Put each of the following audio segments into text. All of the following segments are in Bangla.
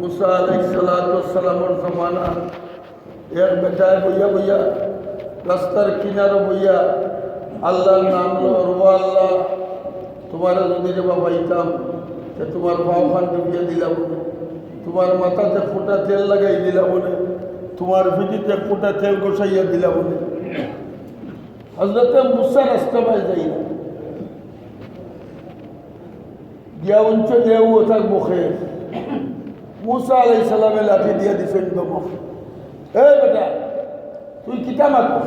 মুসা আলাইহিসসালামের জমানা এক বেটায় বইয়া বইয়া রাস্তার কিনারে বইয়া আল্লাহর নাম লর ও আল্লাহ তোমার যদি রেবা পাইতাম যে তোমার ভাওখান ডুবিয়ে দিলাম বলে, তোমার মাথাতে ফোঁটা তেল লাগাই দিলাম বলে, তোমার ভিটিতে ফোঁটা তেল গোসাইয়া দিলাম বলে। হযরতে মুসা রাস্তা পাই যাই না গিয়া উঞ্চে গিয়েও ওটার মুখে মুসা আলাইহিস সালামে লাঠি দিয়ে দিছেন দমক। এই বেটা তুই কিতা মাতো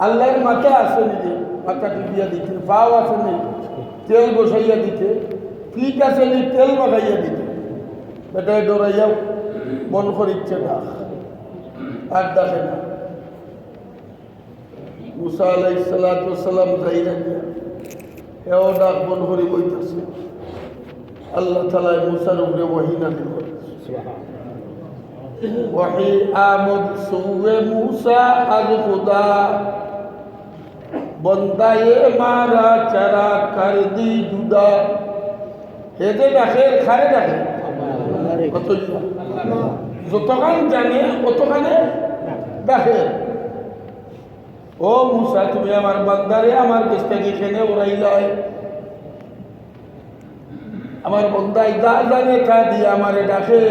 আল্লাহর মাথা আছে নিজে মাথা টিপিয়া দিতে, পাও আছে নি তেল বসাইয়া দিতে, পিঠ আছে নি তেল মাখাইয়া দিতে। বেটায় ডরাইয়াও মন করিচ্ছে না আর ডাকে না। মুসা আলাইহিস সালাম যাই না গিয়া এও ডাক মন করি বইতেছে। আল্লাহ তাআলা মুসার উপরে ওহী নাযিল করে। ওহী আমদ সুয়ে মুসা আজ খুদা বন্দায়ে মারা চারা কর দি জুদা। হেদে ডাকে খারে ডাকে যতখান জানে অতখানে ডাকে। ও মুসা তুমি আমার বান্দারে আমার কাছ থেকে এখানে উড়াইলাই, আমার বন্দাই যা জানে তা দিয়ে আমারে ডাকে,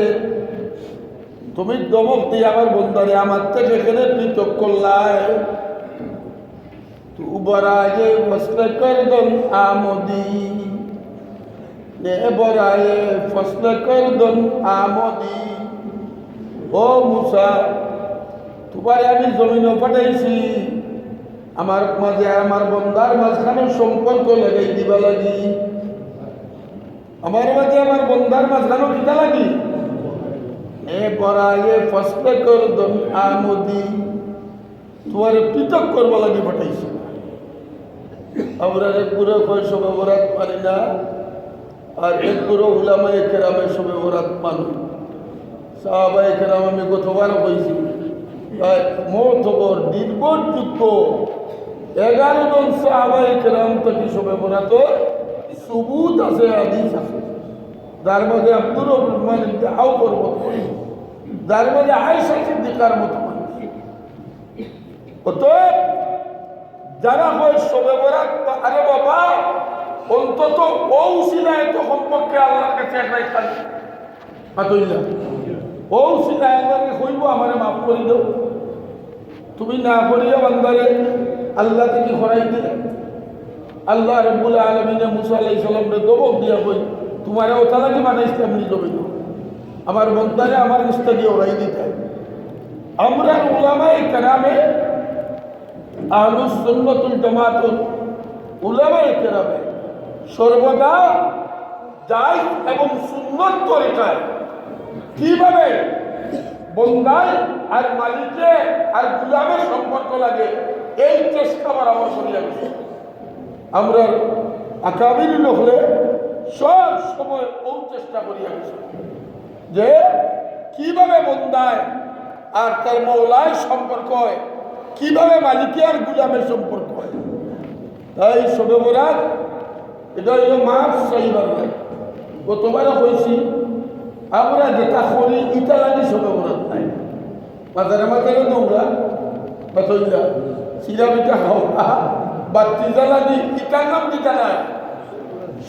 তুমি দমক দিয়ে আমার বন্দারে আমার থেকে এখানে পৃথক করলাই। তু বরায়ে ফসল করদন আমদি নে বরায়ে ফসল করদন আমদি। ও মুসা তোমারে আমি জমিনও পাঠাইছি আমার মাঝে আমার বন্দার মাঝখানে সম্পর্ক লাগাই দিবা লাগি। আমার মাঝে আমার বন্দার মাঝখানে কিতা লাগি এ বরায়ে ফসল করদন আমদি, তোমার পৃথক করবা লাগি পাঠাইছি। আমরা এক পুরো কয় শবে বরাত মানি না, আর এক পুরো উলামায়ে কেরামে শবে বরাত মানি। সাহাবায়ে কেরাম আমি কতবার কইছি মোতবর নির্ভরযোগ্য 11 জন সাহাবায়ে কেরাম থেকে শবে বরাত সুবুত আছে, হাদিস আছে। যার মধ্যে আব্দুর রহমান ইবনে আওফর মতো, যার মধ্যে আয়েশা সিদ্দিকার মতো মানুষ। অতএব যারা হয় শবে বরাত, আরে বাবা অন্তত ও উসিলায় তো সম্পর্কে আল্লাহর কাছে একলাই খালি পাতইলা, ও উসিলায় আল্লাহকে কইব আমারে মাফ করে দাও। তুমি না করিয়া বান্দারে আল্লাহ থেকে হরাই দিলে। আল্লাহ রাব্বুল আলামিন মুসা আলাইহিস সালামকে দবক দিয়া কই তোমারে ও তালা কি বানাইছে আমি জমি আমার বন্দারে আমার নিস্তা দিয়ে ওরাই দিতে। আমরা উলামায়ে কেরামে আহলুস সুন্নাতুল জামাতুল উলামায়ে কেরামে সর্বদা জায়েজ এবং সুন্নত তরিকায় কিভাবে বন্দায় আর মালিকে আর গুলামের সম্পর্ক লাগে এই চেষ্টা আমার আমার করিয়া গেছে। আমরা আকাবির হলে সব সময় ও চেষ্টা করিয়া গেছে যে কিভাবে বন্দায় আর তার মওলায় সম্পর্ক হয়, কিভাবে মালিকে আর গুলামের সম্পর্ক হয়। তাই শবে বরাত এটা হইল মাফ চাইবার নাই। গতবারও কইছি আমরা যেটা করি ইটা লাগি শবে বরাত নাই। মাঝারে মাঝারে দৌড়া বা তৈলা সিরা পিঠা খাওয়া বাতি জ্বালানি ইটার নাম দিটা নাই,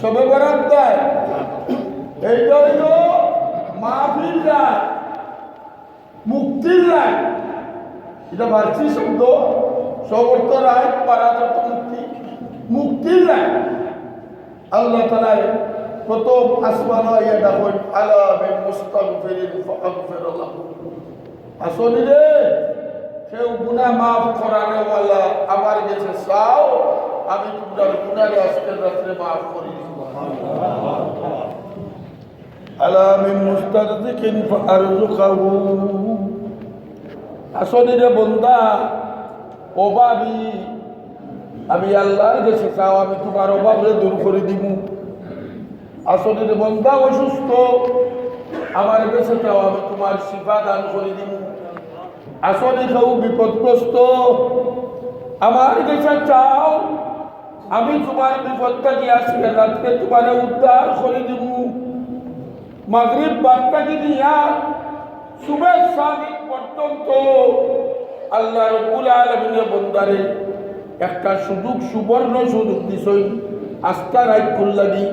শবে বরাত দেয়। এইটা হইল মাহফিল রায়, মুক্তির রায়। এটা ফার্সি শব্দ, সবর্ত রায় পারাতর্থ মুক্তি, মুক্তির রায়। আল্লাহ তাআলা প্রথম আসমান আইয়া ডাকন আলা বিল মুস্তাগফিরিন ফাগফির লাহু। আসনি রে কেউ গুনাহ মাফ করানে ওয়ালা আমার কাছে চাও, আমি তোমার গুনাহ আজকে রাতে মাফ করে দিব। সুবহানাল্লাহ। আলা মিন মুস্তাগফিরিন ফারযুকাহু। আসনি রে বান্দা অভাবী, আমি আল্লাহর কাছে চাও আমি তোমার অভাবরে দূর করে দিব। আসনি রে বান্দা অসুস্থ, আমার কাছে চাও আমি তোমার শিফা দান করে দিব। আসনি কেউ বিপদগ্রস্ত, আমার কাছে চাও আমি তোমার বিপদটা কি আজকে রাত্রে তোমার উদ্ধার করে দিব। মাগরিব বার্তাকে দিয়া সুবেশ সাদিক পর্যন্ত আল্লাহ রব্বুল আলামিনের বন্দারে একটা সুযোগ, সুবর্ণ সুযোগ দিছই আস্থা রাখুন লাগি।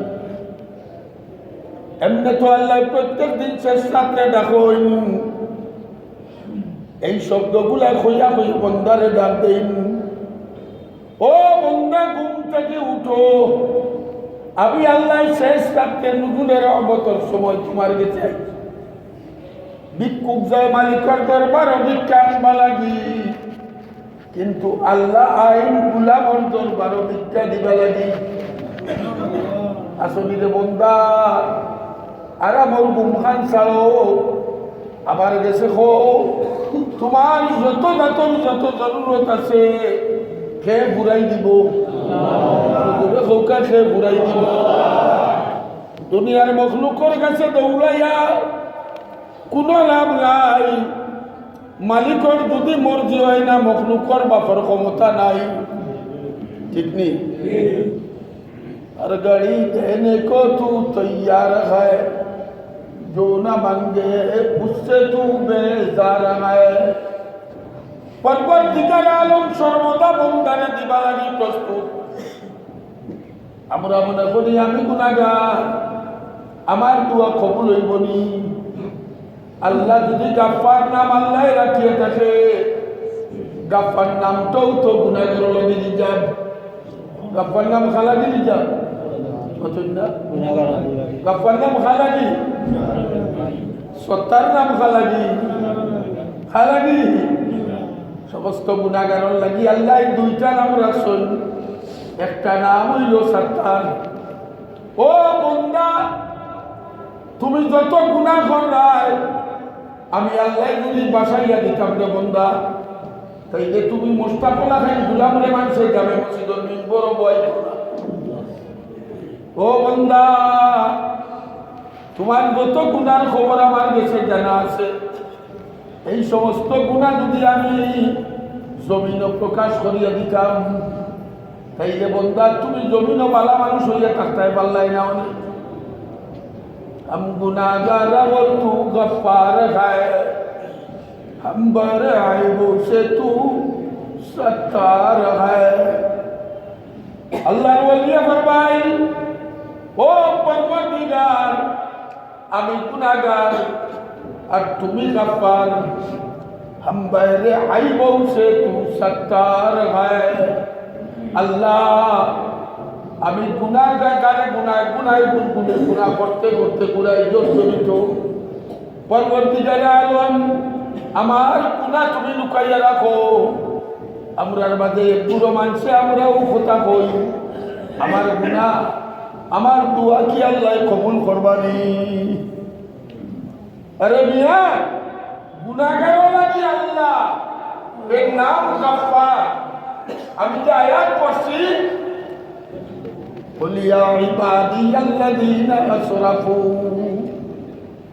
এমনি তো আল্লাহ প্রত্যেক দিন চেষ্টাতে ডাকইন, এই শব্দগুলা খইয়া খই বন্দারে ডাক দেন, ও বন্দা ঘুম থেকে উঠো, আমি আল্লাহ শেষ রাখতে নুজুলের রহমতের সময় তোমার গেছে ভিক্ষুক যায় মালিকের দরবার ভিক্ষা আনবা লাগি, কিন্তু আল্লাহ আইন গুলামর দরবার ভিক্ষা দিবা লাগি। আসলে রে বন্দা, আর আমার ঘুম খান ছাড়ো, আমার দেশে খো, তোমার যত বেতন যত জরুরত আছে খেয়ে ঘুরাই দিব, খেয়ে ঘুরাই দিব। দুনিয়ার মখলুকর কাছে দৌড়াইয়া কোনো লাভ নাই, মালিকর যদি মর্জি হয় না, মখলুকর বাপর ক্ষমতা নাই, ঠিক নেই। আর গাড়ি দেনে কো তু তৈয়ার হয়, जो न मांगे उससे तू बेजार है। পরবর্তীকার আলম সর্বদা বন্দারে দিবা লাগি প্রস্তুত। আমরা মনে করি আমি গুনাহগার, আমার দোয়া কবুল হইবনি। আল্লাহ যদি গাফফার নাম আল্লাহ রাখিয়ে থাকে, গাফফার নামটাও তো গুনাহগার লাগি দিজাব। গাফফার নাম খালাকি দিজাব, বুঝছেন না? গাফফার নাম খালাকি, সত্তার নাম খালাকি, খালাকি সমস্ত গুনাহগারের লাগি আল্লাহ দুইটা নাম রাখছেন, একটা নাম হইল সত্তার। ও বন্দা, তুমি যত গুনাহ করাই আমি আল্লাহ যদি বাসাইয়া দিতাম রে বন্দা, তাইলে তুমি মোস্তাফলা খান গুলাম রে মানুষের গ্রামে মসজিদের মিম্বর বয় করা। ও বন্দা, তোমার যত গুনার খবর আমার কাছে জানা আছে, এই সমস্ত গুনাহ যদি আমি জমিন প্রকাশ করিয়া দিতাম, তাইলে বন্দা তুমি জমিন বালা মানুষ হইয়া থাকতে পারলাই না। हम गुनाहगार और तू गफ्फार है, हम बर आइबों से तू सत्तार है। अल्लाह वलिया फरमाई, ओ परवरदिगार, আমি গুনাহগার আর তুমি গফফার, हम बर आइबों से तू सत्तार है। আল্লাহ, আমি গুনাহগারে গুনাহ করতে করতে গুনাহ জড়িত। পরবর্তীকালে আলম, আমার গুনাহ তুমি লুকাইয়া রাখো। আমরার মাঝে পুরো মানুষে আমরাও কথা কই, আমার গুনাহ আমার দোয়া কি আল্লাহ কবুল করবানি? আরে মিয়া, গুনাহগারও নাকি আল্লাহ, এর নাম গফফার। আমি যে আয়াত পড়ছি, قل يا عبادي الذين أسرفوا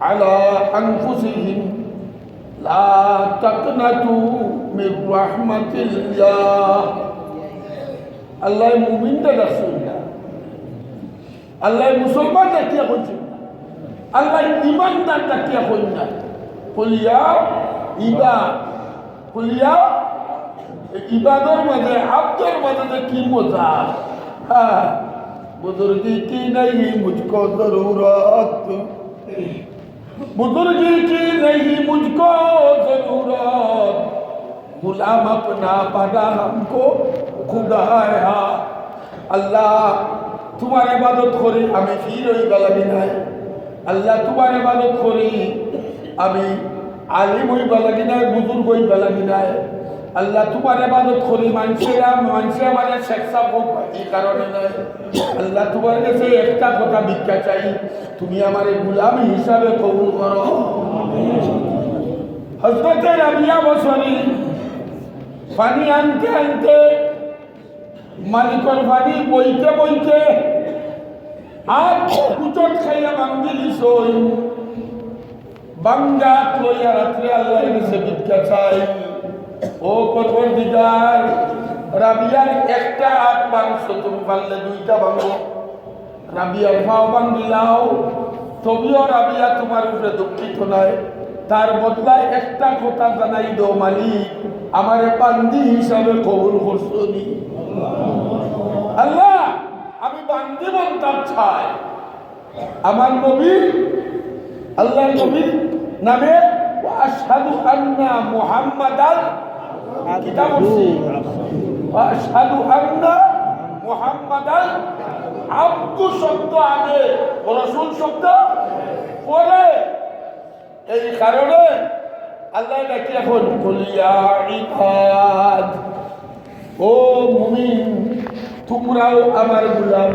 على أنفسهم لا تقنطوا من رحمة الله। আল্লাহ মুমিনদের রাসূল না, আল্লাহ মুসলমান ডাকিয়া কইছেন, আল্লাহ ঈমানদার ডাকিয়া কইন না। কুলিয়া ইবাদর মাঝে আব্দর মাঝে কি মজা। হ্যাঁ, बुजुर्गी की नहीं मुझको जरूरत, बुजुर्गी की नहीं मुझको जरूरत, गुलाम अपना बना हमको खुदाया। अल्लाह तुम्हार इबादत करी আমি ফির হই গলাবি নাই, আল্লাহ তোমার ইবাদত করি আমি আলিম হই গলাবি নাই, বুজুর্গ হই গলাবি নাই। আল্লাহ তোমার ইবাদত করি মানুষে আমার শেখা হোক এই কারণে নয়। আল্লাহ তোমার কাছে একটা কথা ভিক্ষা চাই, তুমি আমার গোলাম হিসাবে কবুল করো। হযরত রাবিয়া বসরি পানি আনতে আনতে মালিকর পানি বইতে বইতে আর কুচট খাইয়া ভাঙ্গি দিছই, বাঙ্গা লইয়া রাত্রে আল্লাহর কাছে ভিক্ষা চাই। ও পরবর্তীকার, রাবিয়ার একটা হাত মাংস তুমি পারলে দুইটা ভাঙো, রাবিয়ার পাও ভাঙ্গিলাও, তবিও রাবিয়া তোমার উপরে দুঃখিত নয়, তার বদলায় একটা কথা জানাই দো মালিক, আমারে বান্দি হিসাবে কবুল করছনি। আল্লাহ আমি বান্দি বলতাম চাই, আমার নবী আল্লাহ নবীর নামে আশহাদু আন্না মুহাম্মাদান কিতাব বলছি, আশহাদু আন্না মুহাম্মাদান আব্দু শব্দ আগে, রাসূল শব্দ পরে। এই কারণে আল্লাহ নাকি এখন কুলিয়া ইবাদ, ও মুমিন তোমরাও আমার গোলাম,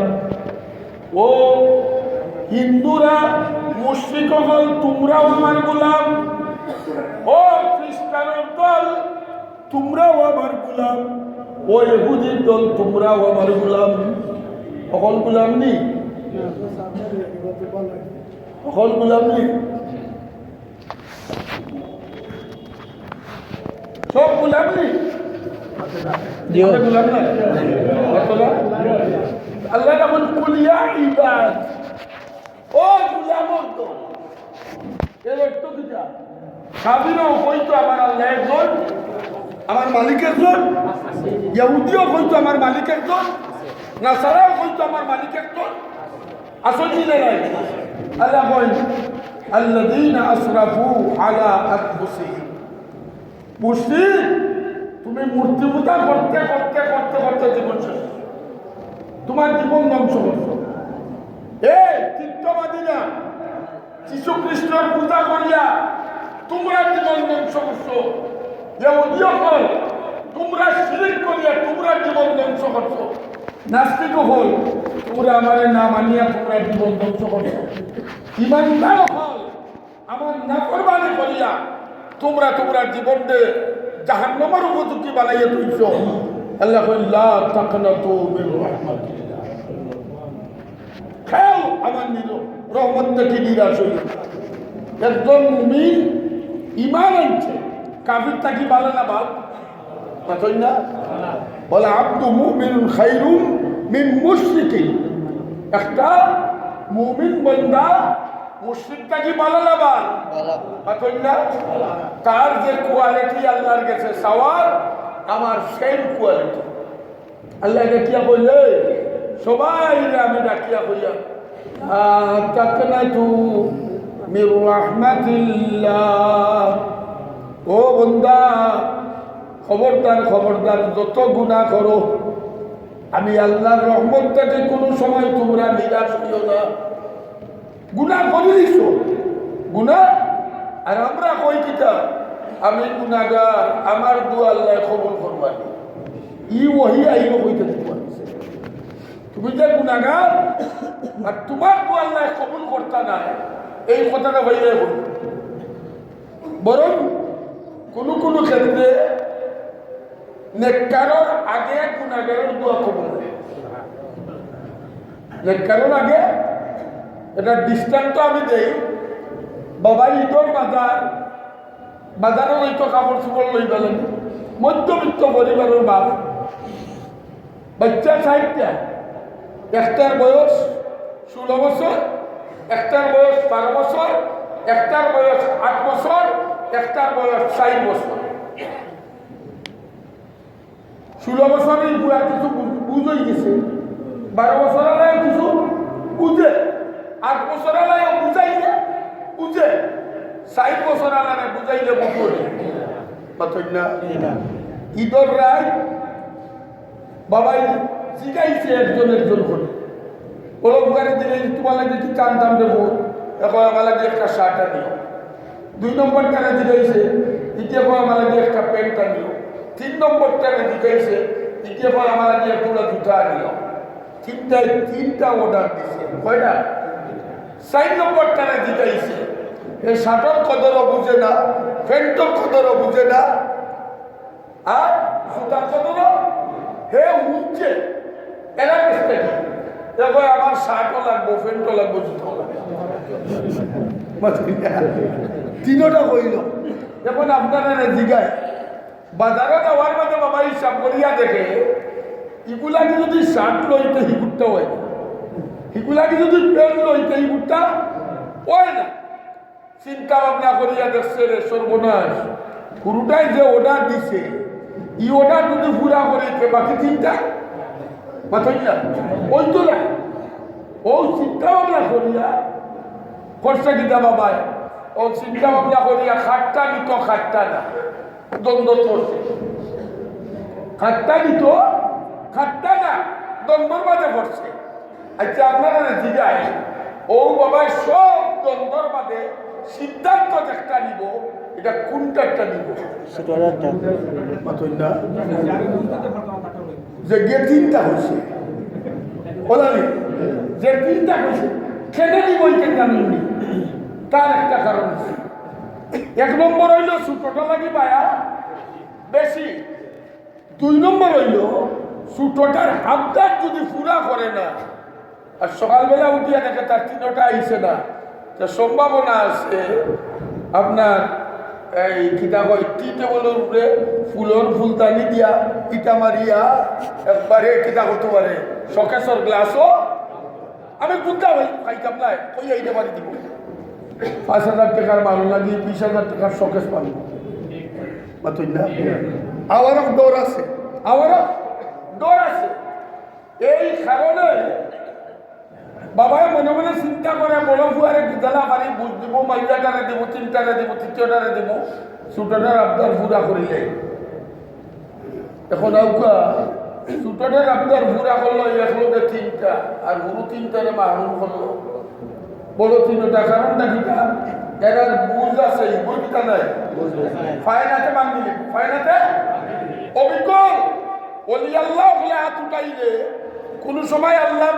ও হিন্দুরা মুশরিক হল তোমরাও আমার গোলাম, ও খ্রিস্টানের দল তোমরাও আমার গোলাম, ও ইহুদির দল তোমরাও আমার গোলাম। সকল গোলাম নি, সকল গোলাম নি, সব গোলাম নি, গোলাম না। আল্লাহ যেমন কুলিয়া ইবাদ, ও গোলামর দল, এর অর্থ কিটা? সাবিরাও হয়তো আমার আল্লাহ একজন, আমার মালিকের জন, ইহুদিও হয়তো আমার মালিকের জন, নাসারাও হয়তো আমার মালিকের জন। আসল কি নাই? আল্লাহ বলেন আল্লাযীনা আসরাফু আলা আনফুসিহিম, মুশরিক তুমি মূর্তি পূজা করতে করতে করতে করতে জীবন শেষ, তোমার জীবন ধ্বংস করছো। এই তীর্থবাদীরা যীশু খ্রিস্টের পূজা করিয়া তোমরা জীবন ধ্বংস করছো, ইহুদিও হল তোমরা শিরক করিয়া তোমরা জীবন ধ্বংস করছো, নাস্তিক হল তোমরা আমারে না মানিয়া তোমরা জীবন ধ্বংস করছো, ইমানদার হল আমার নাফরমানি করিয়া তোমরা তোমরা জীবনকে জাহান্নামের উপযোগী বানাইয়া তুলছো। আল্লাহ কইল লা তাকনাতু মির রাহমাতিল্লাহ, খাও আমার রহমত থেকে নিরাশ হইল। একজন মুমিন ঈমান আনছে, কাফির তাকি ভালো না বাপ পাতই না, বলে আব্দু মুমিনুন খায়রুম মিন মুশরিকিন, একটা মুমিন বান্দা মুশরিক তাকি ভালো না বাপ পাতই না। তার যে কোয়ালিটি আল্লাহর কাছে সওয়াল, আমার সেম কোয়ালিটি। আল্লাহ ডাকিয়া বললে সবাই আমি ডাকিয়া হইয়া তাকনাতু মির রাহমাতিল্লাহ, ও বন্দা খবরদার খবরদার, যত গুনাহ করো আমি আল্লাহর রহমত থেকে কোনো সময় তোমরা নিরাশ হইও না। গুনাহ করে দিছো গুনাহ, আর আমরা কই কিতা আমি গুনাহগার, আমার দোয়া আল্লাহ কবুল করবানি, ই ওহি আইব কইতে দিবা। তুমি যে গুনাহগার আর তোমার দোয়া আল্লাহ কবুল করতা না, এই কথাটা বাইরে হল। বরং কোনো কোনো ক্ষেত্রে নেককারের আগে গুনাহগারের দোয়া কবুল হয়, নেককারের আগে। এটা দৃষ্টান্ত আমি দেই, বাবা ঈদর বাজারে হয়তো কাপড় চোপড় লই গেলেন, মধ্যবিত্ত পরিবারের বাপ, বাচ্চা 60টা, একটার বয়স 16 বছর, একটার বয়স 12 বছর, একটার বয়স 8 বছর, একটার বয়স 4 বছর। 16 বছরের বুয়া কিছু বুঝই গেছে, 12 বছরের কিছু বুঝে, 8 বছরের বুঝাইলে বুঝে, 4 বছর আলাদা বুঝাইলে বুঝে না। ঈদর রায় বাবাই জিগাইছে একজন একজন করে, ওরা বুকারে দিলে তোমার লাগে কি টান টান দেবো, এখন আমার লাগে একটা শার্ট আনিও। 2 নম্বর টানে জিগাইছে, দ্বিতীয় পর আমার লাগে একটা প্যান্ট আনিও। 3 নম্বর টানে জিগাইছে, দ্বিতীয় পর আমার লাগে একটা জুতা আনিও। তিনটা অর্ডার দিছে, কয়টা? 4 নম্বর টানে জিগাইছে, এই শার্টর কদরও বুঝে না, প্যান্টর কদরও বুঝে না, আর জুতার কদরও হে উঠছে। এরা বুঝতে কি দেখো, আমার শার্টও লাগবো, প্যান্টও লাগবো, জুতাও লাগবে, তিনটা হইল। এখন আপনারা জিগায় বাজারে যাওয়ার মাঝে বাবা হিসাব করিয়া দেখে, ইগুলাকে যদি শার্ট লইতে হিগুরটা হয়, হিগুলাকে যদি প্যান্ট লইতে হিগুরটা ওই না চিন্তা ভাবনা করিয়া দেখছে রে সর্বনাশ পুরোটাই যে অর্ডার দিছে ই অর্ডার যদি পুরা করে বাকি চিন্তা মাথায় না ওই তো না ও চিন্তা ভাবনা করিয়া খরচা কিতা বাবায় ও চিন্তা ভাবনা করিয়া খাট্টা নিত খাট্টা না দ্বন্দ্ব করছে খাট্টা নিত খাট্টা না দ্বন্দ্বর মাঝে পড়ছে আচ্ছা আপনারা জিগায় ও বাবা সব দ্বন্দ্বর মাঝে সিদ্ধান্ত একটা নিব এটা কোনটা একটা নিব যে গিয়ে তিনটা হয়েছে বলানি যে তিনটা হয়েছে খেতে নিব জানেননি তার একটা কারণ আছে এক নম্বর হইল ছোটটা লাগি বায়া বেশি দুই নম্বর হইল ছোটটার হাতদার যদি পুরা করে না আর সকালবেলা উঠিয়া দেখে তার তিনটা আইসে না সম্ভাবনা আছে আপনার এই কিতা কয় টি টেবলের উপরে ফুলর ফুলদানি দিয়া ইটা মারিয়া একবারে কিতা করতে পারে শকেশ্বর গ্লাসও আমি বুঝতে ভাই খাইতাম না ওই এইটা মারি দিব 5,000 টাকার মাল লাগি 20,000 টাকার শকেশ পাবো মাতুই না আমারও ডর আছে এই কারণে বাবা মনে মনে চিন্তা করে বড় ফুয়ারে বিদ্যালয় পারি বুঝ দিব মাইয়াটারে দিব তিনটারে দিব তৃতীয়টারে দিব ছোটটার আবদার পুরা করিলে এখন আউকা ছোটটার আবদার পুরা করলো একলোকে তিনটা আর গুরু তিনটারে মাহরুম করলো বড় তিনটা কারণটা কিটা এরার বুঝ আছে বুঝটা নাই ফায়নাতে মাঙ্গিলি ফায়নাতে অভিজ্ঞ ওলি আল্লাহ বলে হাত উঠাইলে কোনো সময় আল্লাহ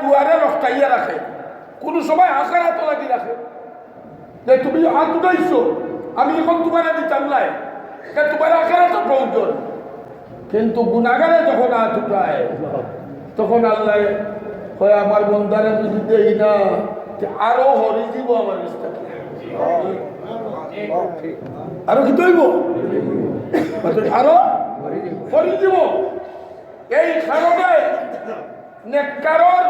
দুয়ারে রক্তাইয়া রাখে কোনো সময় আখারাত লাগি রাখে যে তুমি হাত উঠাইছো আমি এখন তোমার দিতাম নাই তোমার আখারাত প্রয়োজন কিন্তু গুণাগারে যখন হাত উঠায় তখন আল্লাহ হয় আমার বন্ধারে যদি দেই না আরো হরি দিব আমার আরো কি তৈব আরো হরি দিব এই কারণে নেককারর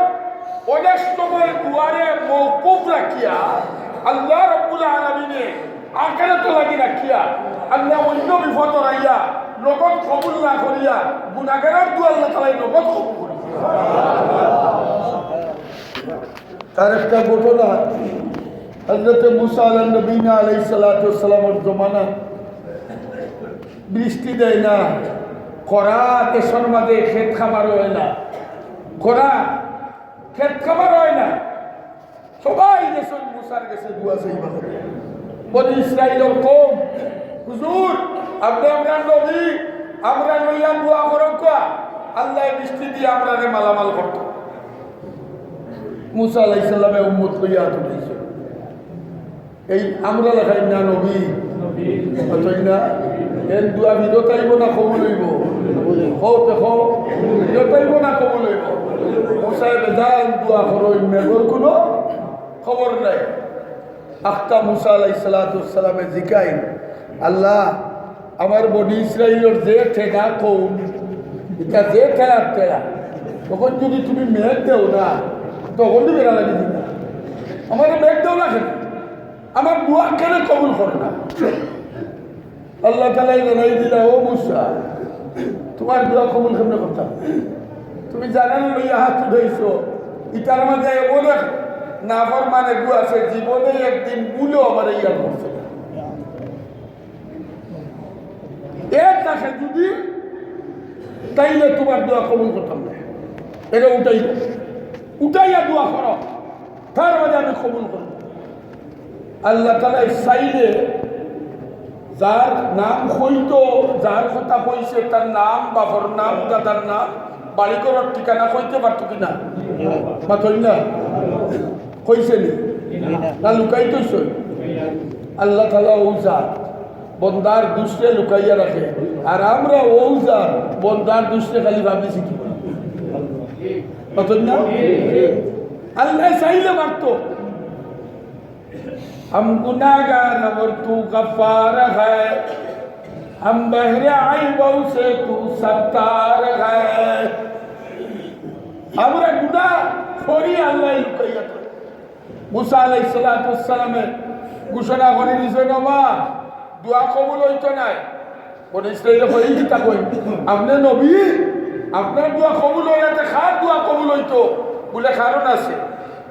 অনেক সময় দুয়ারে মওকুফ রাখিয়া আল্লাহ রাব্বুল আলামিনে আখিরাত লাগি রাখিয়া আল্লাহ অন্য বিপদ রাইয়া নগদ কবুল না করিয়া গুনাহগারের দোয়া আল্লাহ তাআলা নগদ কবুল করে তার একটা ঘটনা হযরত মুসা আলাইহিস সালামের জমানা বৃষ্টি দেয় না খরা দেশের মাঝে ক্ষেত খাবার হয় না খরা ক্ষেত খাবার হয় না সবাই দেশের মুসার কাছে দোয়া চাইবা বনি ইসরাইলের কম হুজুর আপনি আমরা নবী আমরা লইয়া দোয়া করো কা আল্লাহ বৃষ্টি দিয়ে আমরা মালামাল করতো মুসা আলাইহিস সালামে উম্মত লইয়া তুলেছে এই আমরা লেখাই না নবী অতই না এর দোয়া বিরতাইব না কবুল হইব হতে বিরতাইব না কবুল হইব মুসায় বেজান দোয়া করো মেঘর কোনো খবর নাই আখতা মুসা আলাইহিস সালামে জিকাই আল্লাহ আমার বনি ইসরাইলের যে ঠেকা কৌম এটা যে ঠেলা ঠেলা তখন যদি তুমি মেঘ দেও না তখন তো বেড়া লাগে দিন আমার মেঘ দেও না কেন আমার দোয়া কেন কবুল করো না আল্লাহ তাআলা জানাই দিলা ও মুসা তোমার দোয়া কবুল কেমনে করতাম তুমি জানান লইয়া হাত উঠাইছো ইটার মাঝে এমন এক নাফরমানে গু আছে জীবনে একদিন ভুলেও আমার ইয়া করছে এর কাছে যদি তাইলে তোমার দোয়া কবুল করতাম না এটা উঠাইয়া দোয়া করো তার মাঝে আমি কবুল করব আল্লাহ তাআলা চাইলে যার নাম হইতো যার কথা কইছে তার নাম বাবার নাম দাদার নাম বাড়ি করার ঠিকানা কইতে পারতো কিনা বা কই না কইছে না লুকাইতেছ আল্লাহ তাআলা ওজা বন্দার দুষ্রে লুকাইয়া রাখে আর আমরা ওজা বন্দার দুষ্রে খালি ভাবিছি কি না আল্লাহ চাইলে পারতো हम गुनाहगार और तू गफ्फार है हम बहरे आइबों से तू सत्तार है আমরা গুনাহ করি আল্লাহ লুকাইয়া মুসা আলাইহিস সালামে ঘোষণা করে দিছে নবা দোয়া কবুল হইতো নাই বলে ইসরায়েলে কই কিতা কই আপনি নবী আপনার দোয়া কবুল হইতে খার দোয়া কবুল হইতো বলে কারণ আছে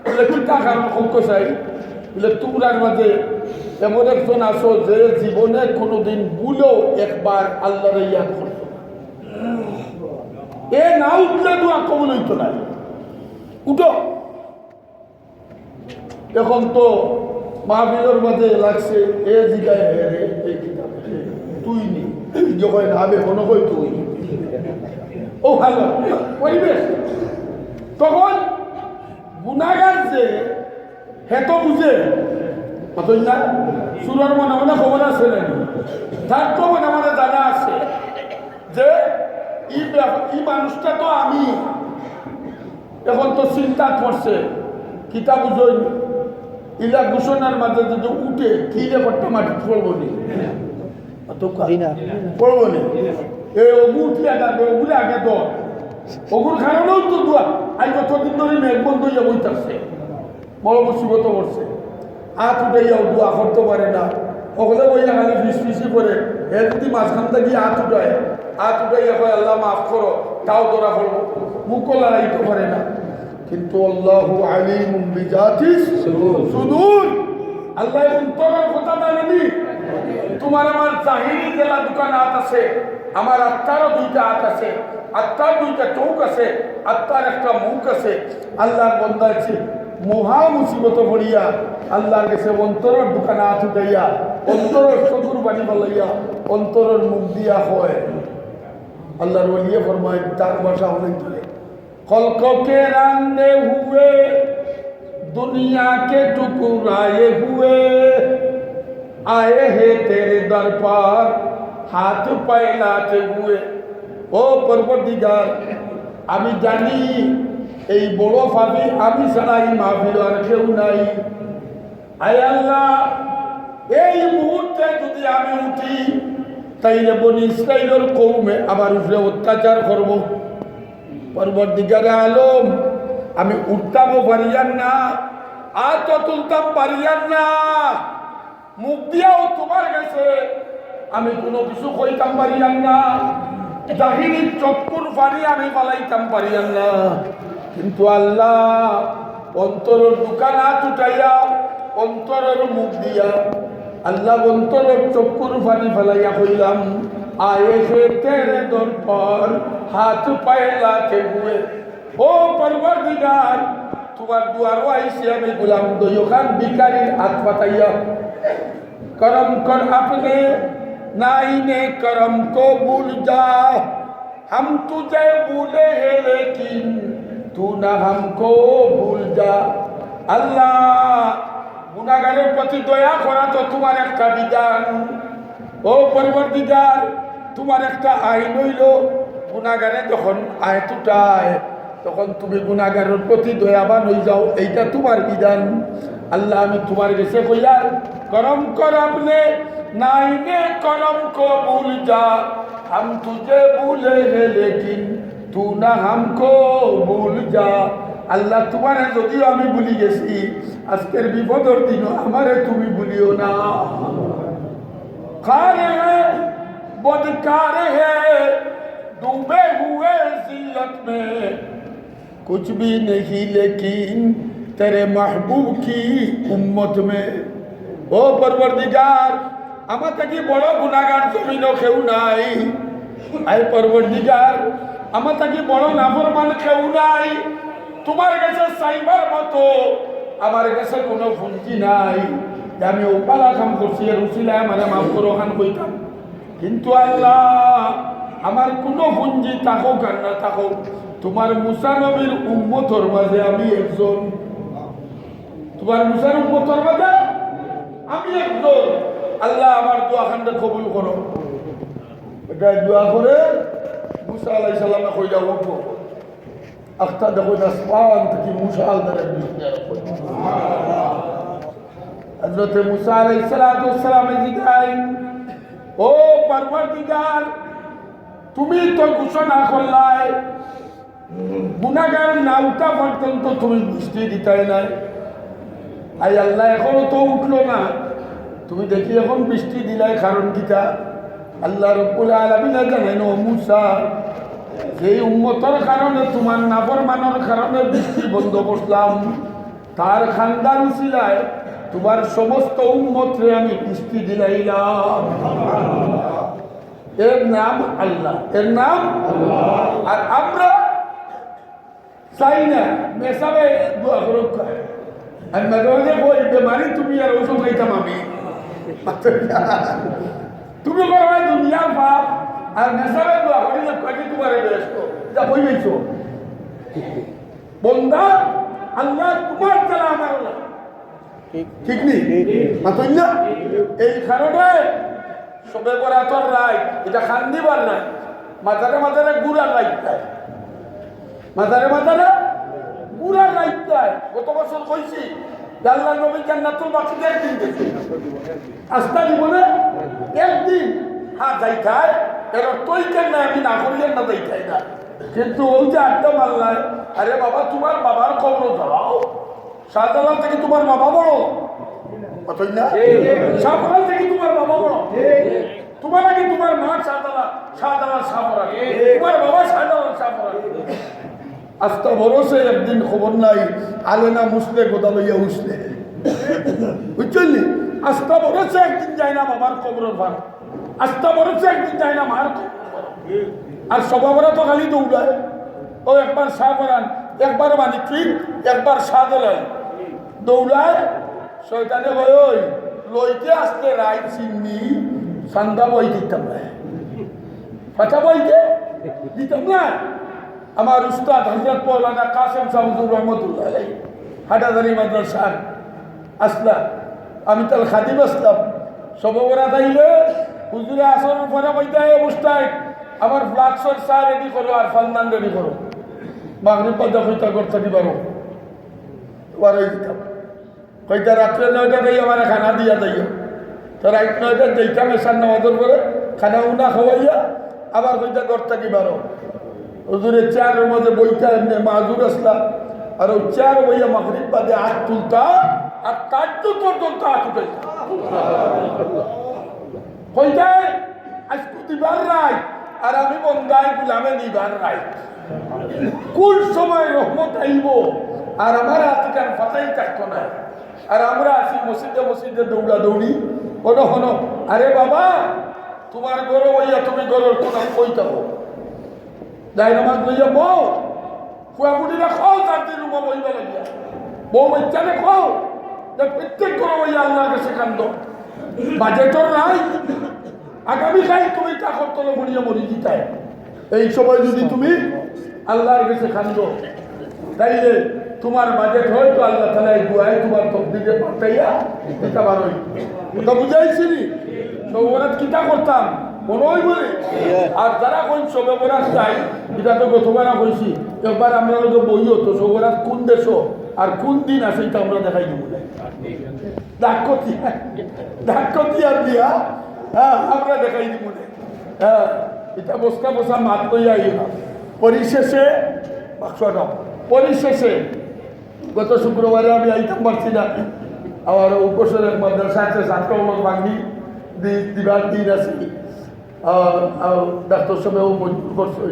বলে কিতা কারণ খুব চাই বলে তোমরার মাঝে এমন একজন আসো যে জীবনে কোনোদিন ভুলেও একবার আল্লাহর ইয়াদ করতো এ না উঠলে দোয়া কবুল হইতো না উঠো এখন তো মাহফিলের মাঝে লাগছে এ জিগায় এই কিতাব তুই নি যখন আবে কোনো কই তুই ও ভালো পরিবেশ তখন গুনাগার যে হেতো বুঝে অতই না সুরের মনে মনে খবর আছে নাকি তার তো মনে মনে জানা আছে যে ই মানুষটা তো আমি এখন তো চিন্তা করছে কিতাব বুঝই ইলা ঘোষণার মাঝে যদি উঠে কি রে করতে মাটি পড়বো নি পড়বো নি এই অগু উঠলে যাবে ওগুলো আগে তো ওগুর কারণেও তো দোয়া আজ যতদিন ধরে মেঘ বন্ধ হইয়া বইতাছে বড় মুসিবত করছে হাত উঠাইয়াও দোয়া করতে পারে না ওগুলো বইয়া খালি ফিসফিসি করে এ যদি মাঝখান থেকে হাত উঠাইয়া কয় আল্লাহ মাফ করো তাও তোরা করবো মুখ লড়াইতে পারে না কিন্তু আল্লাহু আলিমুম বিজাতিস সুদূর আল্লাহ অন্তরের কথা জানেনি তোমার আমার জাহিরি জেলা দোকান হাত আছে আমার আত্মারও দুইটা হাত আছে আত্মার দুইটা চোখ আছে আত্মার একটা মুখ আছে আল্লাহর বন্দা আছে মহা মুসিবত পড়িয়া আল্লাহর কাছে অন্তরের দোকানে হাত উঠাইয়া অন্তরের চতুর বাণী বলাইয়া অন্তরের মুখ দিয়া হয় আল্লাহর ওলিয়ে ফরমায় তার ভাষা অনেক দূরে खल्कों के रंगे हुए दुनिया के टुकराए हुए आए हैं तेरे दर पर हाथ फैलाते हुए ओ परवरदिगार আমি জানি এই বড় ভাবি আমি ছাড়া এই মাহফিল আর কেউ নাই আয় আল্লাহ এই মুহূর্তে যদি আমি উঠি তাইলে বনি ইসরাইলের কওমে আমার উপরে অত্যাচার করব পরবর্তীকারে আলম আমি উঠতামও পারিয়ান না আর তো তুলতাম পারিয়ান না মুখ দিয়াও তোমার কাছে আমি কোনো কিছু কইতাম পারিয়ান না জাহিরি চক্কুর পানি আমি পালাইতাম পারিয়ান না কিন্তু আল্লাহ অন্তরের দোকান হাত উঠাইয়া অন্তরের মুখ দিয়া আল্লাহ অন্তরের চক্কুর পানি ফেলাইয়া কইলাম आए थे तेरे दर पर हाथ फैलाते हुए ओ परवरदिगार तुम्हार दुआरो आइसे हमें गुलाम दो खान भिखारी हाथ पताइया करम कर अपने नाइने करम को भूल जा हम तुझे भूले हैं लेकिन तू ना हमको भूल जा अल्लाह गुनाहगारेर प्रति दया करा तो तुम्हार একটা বিধান ও পরবর্তীকার তোমার একটা আইন হইল গুনাহগারে যখন আয়াত উঠায় তখন তুমি গুনাহগারের প্রতি দয়াবান হয়ে যাও এইটা তোমার বিধান আল্লাহ আমি তোমার কাছে কইয়ার করম কর আপনি নাইনে করম কো ভুল যা हम तुझे भूले हैं लेकिन तू ना हमको भूल जा আল্লাহ তোমারে যদিও আমি ভুলি গেছি আজকের বিপদের দিনও আমারে তুমি ভুলিও না खारे हैं बदकार है डूबे हुए जिल्लत में कुछ भी नहीं लेकिन तेरे महबूब की उम्मत में ओ परवरदिगार আমার থেকে বড় গুনাহগার জমিনও কেউ নাই আই পরবর্তীকার আমার থেকে বড় নাফরমান কেউ নাই তোমার কাছে চাইবার মতো আমার কাছে কোনো পুঁজি নাই আমি ওপালা কাম করছি আর উচিলায় মানে মাফ করো খান কইতাম কিন্তু আল্লাহ আমার কোনো পুঁজি থাকুক আর না থাকুক তোমার মুসা নবীর উম্মতর মাঝে আমি একজন তোমার মুসার উম্মতর মাঝে আমি একজন আল্লাহ আমার দোয়া খানটা কবুল করো এটা দোয়া করে মুসা আলাইহিস সালামে কইলা উঠো আখতা দেখো আসমান থেকে মুসা আলাইহিস हजरत मूसा अलैहिस्सलाम জিগাই ও পরবর্তীকার তুমি তো ঘোষণা করলাই গুনাহগার না উঠা পর্যন্ত তুমি বৃষ্টি দিতে নাই আই আল্লাহ এখনো তো উঠলো না, তুমি দেখি এখন বৃষ্টি দিলাই কারণ কিটা? আল্লাহ রব্বুল আলামিন জানেন ও মুসা, যেই উম্মতের কারণে তোমার নাফরমানের কারণে বৃষ্টি বন্ধ করলাম, তার খানদান ছিলায় তোমার সমস্ত উম্মতরে আমি বৃষ্টি দিলাইলাম। এর নাম আল্লাহ, এর নাম আল্লাহ। আর আমরা চাই না মেসাবে দোয়া করুক, আমি মাঝে মাঝে বই বেমারি তুমি আর ওষুধ খাইতাম আমি, তুমি করো দুনিয়ার পাপ আর মেসাবে দোয়া করিলে কাকে তোমার ব্যস্ত যা বই বেছো বন্দা আল্লাহ তোমার চালা আমার ঠিক নেই মাতইলা। এই কারণে সবে বরাতর রায় এটা খান দিবার নাই, মাথারে মাথারে গুড়ার রাইতায়, মাথারে মাথারে গুড়ার রাইতায়। গত বছর কইছি আল্লাহ নবী জান্নাতুল বাকিতে একদিন গেছে, আস্থা জীবনে একদিন হ্যাঁ যাইতায়, এর তৈ কেন না আমি না করিলেন না যাইতাই না। কিন্তু ওই যে আড্ডা মারলায়, আরে বাবা তোমার বাবার কবর ধরাও, শাহজালাল থেকে তোমার বাবা বড়, শাহজালাল থেকে তোমার বাবা বড়, তোমার আগে তোমার মা শাহজালাল, শাহজালাল শাহপরা, তোমার বাবা শাহজালাল শাহপরা। আস্তা ভরসে একদিন খবর নাই আলেনা মুসলে গোদা লইয়া উসলে, বুঝলি? আস্তা ভরসে একদিন যায় না বাবার কবরের ভার, আস্তা ভরসে একদিন যায় না মার কবর। আর সবাবরা তো খালি দৌড়ায়, ও একবার শাহপরান, একবার মানিক, একবার শাহজালাল দৌড়ায়। শয়তানে কয় ওই লইতে আসলে রায় চিনি সান্দা বই দিতাম না, পাঠা বইতে দিতাম না। আমার উস্তাদ হযরত মাওলানা কাসেম সাহুজুর রহমতুল্লাহ আলাইহি হাটাদারি মাদ্রাসার আসলা, আমি তার খাদিম আসলাম। সবরা তাইলে হুজুরে আসর পরে কইতে অবস্থায় আমার ফ্লাক্সর চা রেডি করো আর ফান্দান রেডি করো, মাগরিব পর্দা কইতা করতে দিবারো ওয়ারাই দিতাম। কইতা রাত্রে 9টা দিয়ে আমার খানা দিয়া যাইও, তো রাত 9টা যেইতাম এসার নামাজের পরে খানা উনা খাওয়াইয়া আবার কইতা করতে দিবারো। হুজুরের চেয়ারের মধ্যে বইটা এমনি মাজুর আসলাম, আর ওই চেয়ার বইয়া মাগরিব বাদে হাত তুলতা আর তার তো পর্যন্ত হাত উঠাইতা। কইতায় আজকে দিবার রায় আর আমি বন্দায় গুলামে নিবার রায়, কোন সময় রহমত আইব আর আমার হাতে কান ফাটাই থাকতো না। আর আমরা আছি মসজিদে মসজিদে দৌড়া দৌড়ি, কোনো হনো আরে বাবা তোমার গরু হইয়া তুমি গরুর কোন কইতাবো যাই নামাজ লইয়া বউ কুয়াপুটিরা খাও, তার দিন রুমা বইবা লাগিয়া বউ বাচ্চারে খাও, প্রত্যেক গরু হইয়া আল্লাহর কাছে কান্দ। বাজেটর নাই, আগামীকাল তুমি কাকর তলে মরিয়া মরি জিতায়। এই সময় যদি তুমি আল্লাহর কাছে কান্দ, তাইলে তোমার বাজেট হয়তো আল্লাহ তাআলা এই দুআয় তোমার তকদিরে পাঠাইয়া দিতে পারো। কথা বুঝাইছি নি? সবরাত কিতা করতাম মনে হয় বলে। আর যারা কোন সবরাত চাই, এটা তো গতবার কইছি, একবার আমরা লোক বইও তো সবরাত কোন দেশ আর কোন দিন আছে এটা আমরা দেখাই দিব ডাকতিয়া দিয়া, হ্যাঁ আমরা দেখাই দিব। হ্যাঁ এটা বস্তা বসা মাত লইয়া আইবা। পরিশেষে পরিশেষে গত শুক্রবারে আমি আইতাম পারছি না, আমার উপসরের মাদ্রাসা আছে ছাত্রমূলক বাঙি দিবার দিন আছে, ডাক্তার সবেও মজবুর করছে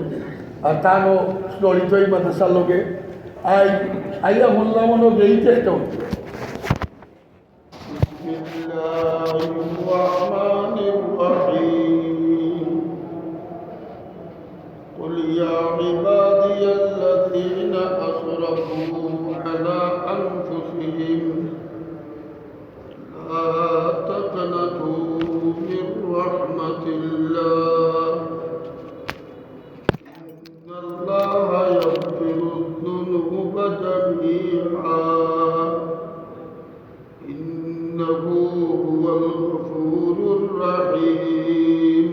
আর তারও জড়িত এই মাদ্রাসার লোকে আইয়া বললাম মনে এই চেষ্টা হচ্ছে। قل يا عبادي الذين أسرفوا على أنفسهم لا تقنطوا من رحمة الله إن الله يغفر الذنوب جميعا إنه هو الغفور الرحيم.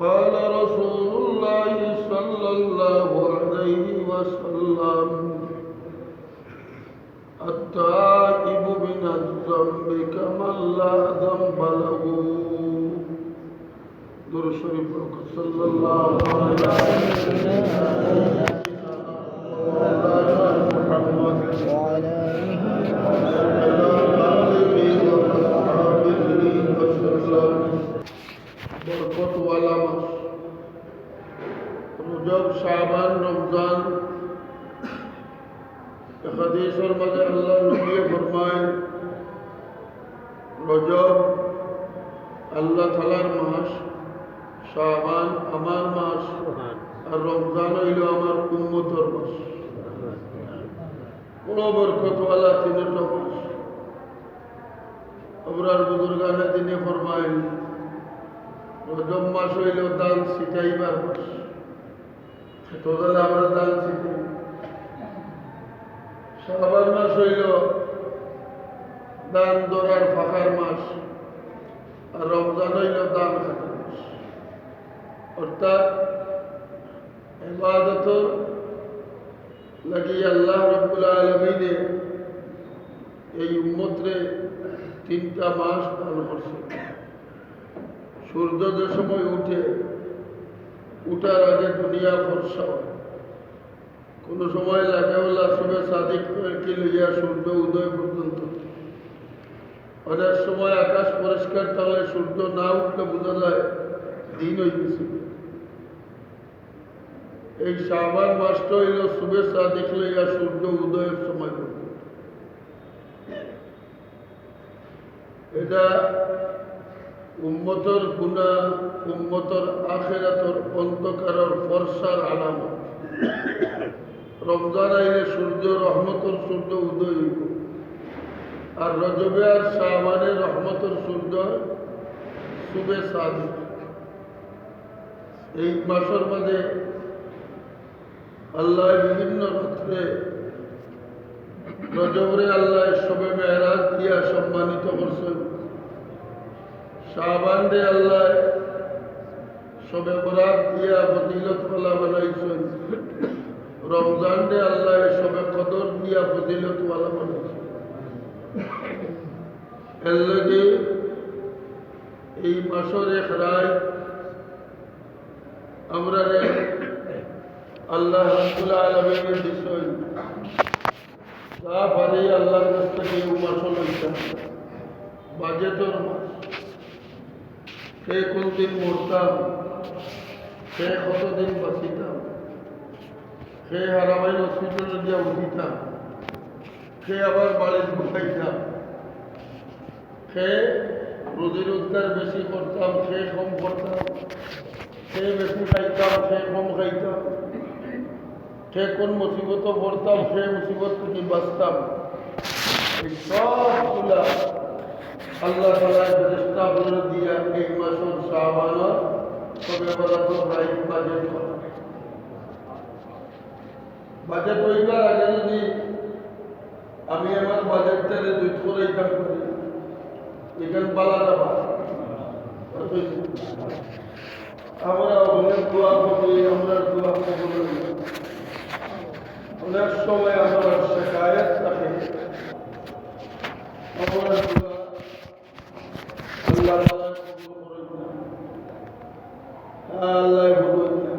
قال رسول الله صلى الله عليه وسلم التائب من الذنب كمن لا ذنب له. درود شريف صلى الله عليه وسلم. রজব, শাবান, রমজান। হাদিসের মাঝে আল্লাহ নবী ফরমায় রজব আল্লাহ তাআলার মাস, শাবান আমার মাস, আর রমজান হইল আমার উম্মতের মাস। বড় বরকতওয়ালা তিনটা মাস। আমরার বুজুর্গানে দিনে ফরমায় রজব মাস হইল দান শিখাইবার মাস। তোদের আমরা দান শিখাই। শাবান মাস হইল দান দরার ফাঁকার মাস, আর রমজান হইল দান খাটার মাস। অর্থাৎ ইবাদত লাগি আল্লাহ রাব্বুল আলামিনে এই উম্মতরে 3টা মাস দান করছে। সূর্য যে সময় উঠে, উঠার আগে দুনিয়া ফর্সা হয়। কোনো সময় লাগে ওলা শুনে সাদিককে লইয়া সূর্য উদয় পর্যন্ত। অনেক সময় আকাশ পরিষ্কার থাকলে সূর্য না উঠলে বোঝা যায় দিন হইতেছে। এই শাবান মাসটা হইল শুভে সাদিক লইয়া সূর্য উদয়ের সময় পর্যন্ত। এটা উম্মতর গুনাহ, উম্মতর আখিরাতর অন্ধকারের ফর্সার আলামত। রমজান আইলে সূর্য রহমতর সূর্য উদয় হইব, আর রজবে আর শাবানে রহমতর সূর্য শুভে সাদিক। এই মাসের মাঝে আল্লাহ বিভিন্ন রাত্রে রজবরে আল্লাহ শবে মেরাজ দিয়া সম্মানিত করছেন। শাবান রে আল্লাহ শবে বরাত দিয়া ফজিলতওয়ালা বানাইছেন। রমজান রে আল্লাহ শবে কদর দিয়া ফজিলতওয়ালা বানাইছেন। এর লগে এই মাসের এক রাত আমরা আল্লাহ রাব্বুল আলামিনের বিষয় যা পারি আল্লাহর কাছ থেকে উপাসনা লইতাম। বাজেটর মাস, সে কোন দিন মরতাম, সে কতদিন বাঁচিতাম, সে হারামাইন হসপিটালে গিয়া উঠিতাম, সে আবার বাড়ির ঢুকাইতাম, সে রোজি রোজগার বেশি করতাম, সে কম করতাম, সে বেশি খাইতাম, সে কম খাইতাম, সে কোন মুসিবত পড়তাম, সে মুসিবত থেকে বাঁচতাম। এই সবগুলা আল্লাহ তাআলা ফেরেশতা বলে দিয়া এই মাসের শাবানের শবে বরাতের রাত বাজেট করা। বাজেট হইবার আগে যদি আমি আমার বাজেটটারে দুই করাইতাম করি, এখান পালা যাবা। আমরা অনেক দোয়া করি, আমরা দোয়া কবুল হই। অনেক সময় আমার শিকায়ত থাকে, আমরা দোয়া আল্লাহ তাআলা কবুল করেন না, আল্লাহ বলেন না।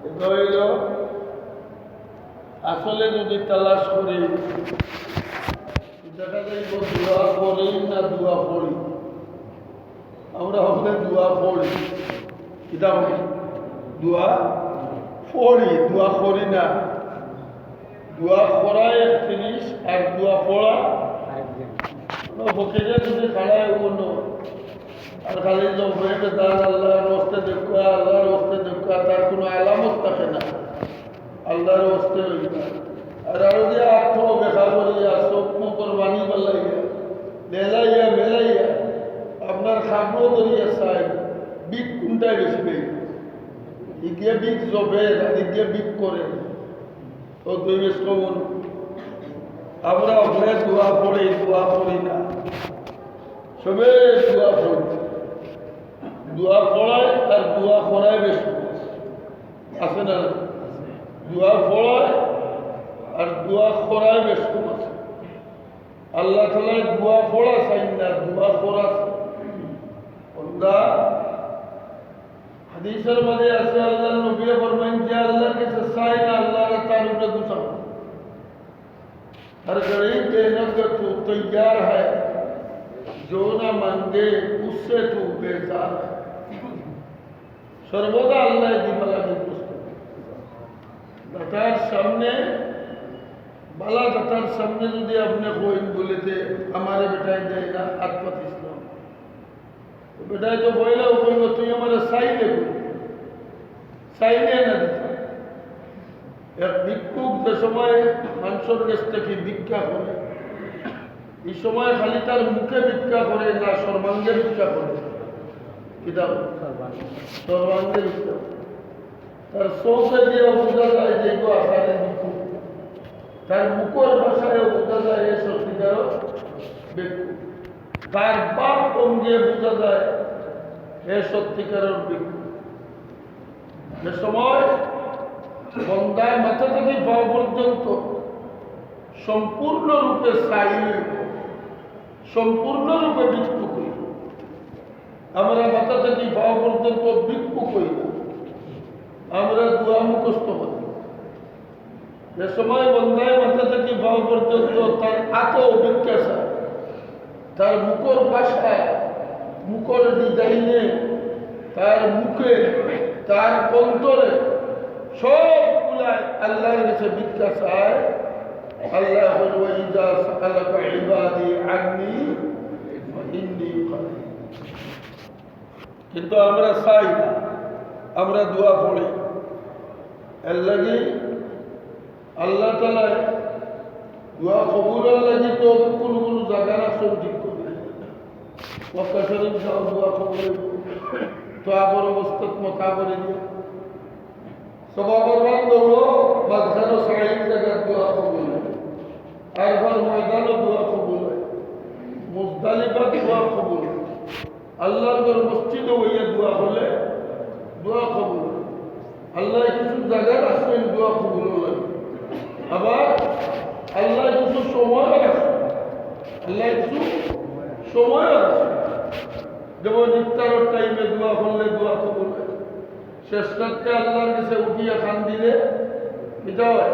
এটা হইল আসলে যদি তালাশ করি দেখা যাইব দোয়া করি না দোয়া পড়ি। আমরা হলে দোয়া পড়ি, কিতা করি? দোয়া পড়ি, দোয়া করি না। দোয়া করা এক জিনিস, আর দোয়া পড়া ফকিরে যদি খাড়ায় কোনো আর খালি জমের দান আল্লাহর হস্তে দেখা, আল্লাহর হস্তে দেখা, তার কোনো আলামত থাকে না। আল্লাহর হস্তে রইবা। আর আরো যে আত্ম বেখা করিয়া স্বপ্ন কোরবানি বলাইয়া মেলাইয়া মেলাইয়া আপনার খাবো ধরিয়া চাই বিক কোনটাই বেশি নেই। ইগিয়ে বিক জবের আর ইগিয়ে বিক করে তো দুই বেশ কমন। আমরা ওখানে দোয়া পড়ি, দোয়া পড়ি না, সবে দোয়া পড়ি। দোয়া পড়ায় আর দোয়া করায় বেশি আছে না? দোয়া পড়ায় আর দোয়া করায় বেশ কম আছে। আল্লাহ তাআলা দোয়া পড়া চাই না, দোয়া করা হাদিসের মধ্যে আছে আল্লাহ নবী ফরমান যে আল্লাহর কাছে চাই না, আল্লাহ তার উপরে গুসা করে। हर गरीब देने को तू तैयार है, जो ना मांगे उससे तू बेजार है। सर्वदा अल्लाह की भला की দাতার সামনে বালা দাতার সামনে যদি আপনি কইন বলেতে আমারে বেটাই দেয় না হাত পাতিস না, বেটাই তো বইলেও কইব তুই আমার চাইলে চাইলে না দিত। এক ভিক্ষুক যে সময় মানুষের কাছ থেকে ভিক্ষা করে, এই সময় খালি তার মুখে ভিক্ষা করে না সর্বাঙ্গে ভিক্ষা করে, কিতাব সর্বাঙ্গে ভিক্ষা, তার চৌকে দিয়েও বোঝা যায় যে এগুলো আসারের ভিক্ষুক, তার মুখের ভাষায়ও বোঝা যায় এ সত্যিকারও ভিক্ষুক, তার বাপ অঙ্গে বোঝা যায় এ সত্যিকারের ভিক্ষুক। যে সময় বন্দায় মাথা থেকে পাওয়া পর্যন্ত সম্পূর্ণরূপে সাইল, সম্পূর্ণরূপে ভিক্ষুক হই। আমরা মাথা থেকে পাওয়া পর্যন্ত ভিক্ষুক হই না, আমরা দোয়া মুখস্থ করি। যে সময় বন্দায় মাথা থেকে পাওয়া পর্যন্ত তার এত অভিজ্ঞতা, তার মুখর ভাষায়, মুখর ডিজাইনে, তার মুখে, তার অন্তরে সবগুলাই আল্লাহর কাছে ভিক্ষা চায়। আল্লাহ ওয়াইদা সাআলাকা ইবাদি আন্নী ফাইন্নী কারীব। কিন্তু আমরা চাই না, আমরা দোয়া পড়ি, এর লাগি আল্লাহ তাআলা দোয়া কবুলের লাগি তো কোন কোন জায়গা রাখছেন ঠিক করে। মক্কা শরীফ যাও দোয়া কবুল তো আবার অবস্থাত মতা করে দিয়ে সবাবরবাদ হলো মাঝখানে সাইড জায়গার দোয়া কবুল হয়, আরফার ময়দানও দোয়া কবুল হয়, মুজদালিফা দোয়া কবুল হয়, আল্লাহর ঘর মসজিদে হইয়া দোয়া হলে দোয়া কবুল হয়। আল্লাহ কিছু জায়গায় আসবেন দোয়া কবুল হয়, আবার আল্লাহ কিছু সময় আছে, আল্লাহ কিছু সময় আছে। যেমন ইফতারের টাইমে দোয়া করলে দোয়া কবুল হয়, শেষ রাত্রে আল্লাহর কাছে উঠিয়া খান দিলে এটা হয়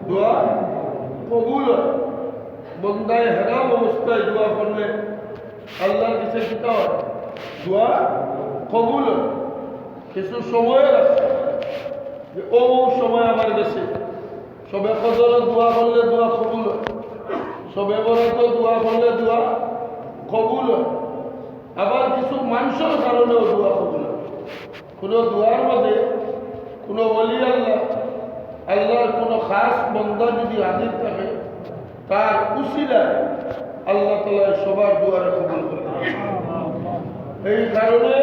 দোয়া কবুল হয়। বন্দায় হেরাম অবস্থায় দোয়া করলে আল্লাহর কাছে কিতা হয় দোয়া কবুল হয়। কিছু সময়ের আছে যে ও সময় আমার কাছে সবে কদরে দোয়া করলে দোয়া কবুল হয়, সবে বরাতে দোয়া করলে দোয়া কবুল হয়, আবার কিছু মানুষের কারণেও দোয়া কবুল হয়। কোনো দোয়ার মধ্যে কোনো ওলি আল্লাহ, আল্লাহর কোনো খাস বন্দা যদি হাজির থাকে, তার উসিলায় আল্লাহ তাআলা সবার দোয়ারে কবুল করে। এই কারণে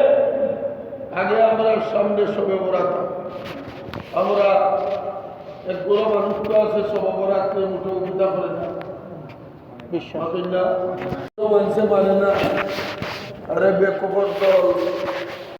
আগে আমরা সামনে সবে বরাত, আমরা এক বড় মানুষ তো আছে সবে বরাতকে মোটো উদ্যা করে না, বিশ্বাস না মানুষে মানে না, আরে বেকবর দল